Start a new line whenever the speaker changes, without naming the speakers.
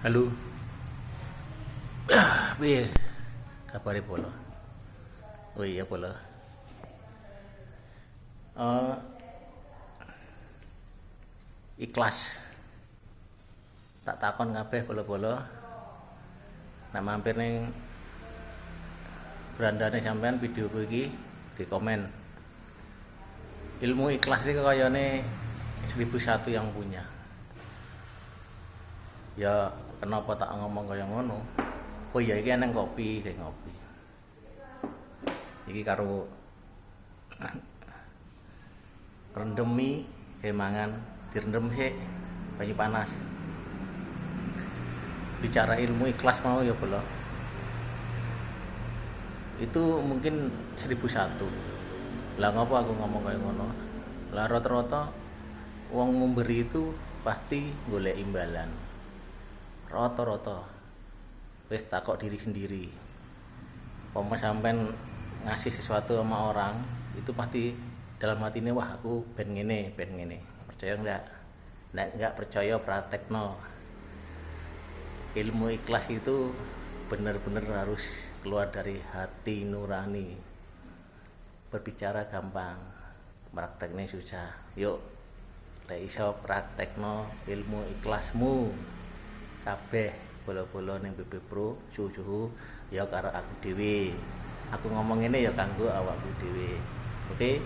Halo. Piye kabare Polo? Oh iya Polo. Ikhlas. Tak takon kabeh Polo-polo. Nak mampir ning berandane sampean videoku iki di komen. Ilmu ikhlas iki kayane 1001 yang punya. Ya kenapa tak ngomong kaya ngono? Oh iya iki eneng kopi, kayak ngopi. Iki karo rendemi kayak mangan, direndem sik banyu panas. Bicara ilmu ikhlas mau ya belum. Itu mungkin 1001. Lah ngapa aku ngomong kaya ngono? Lah rata-rata wong memberi itu pasti golek imbalan. Rata-rata wis takok diri sendiri. Pokoknya sampean ngasih sesuatu sama orang itu pasti dalam hatinya wah aku ben ngene. Percaya enggak? Nek enggak percaya praktekno. Ilmu ikhlas itu benar-benar harus keluar dari hati nurani. Berbicara gampang, prakteknya susah. Yuk, lek iso praktekno ilmu ikhlasmu kabeh bola-bola ning BB Pro suhu ya karo aku dhewe. Aku ngomong ini ya kanggo awakku dhewe. Oke?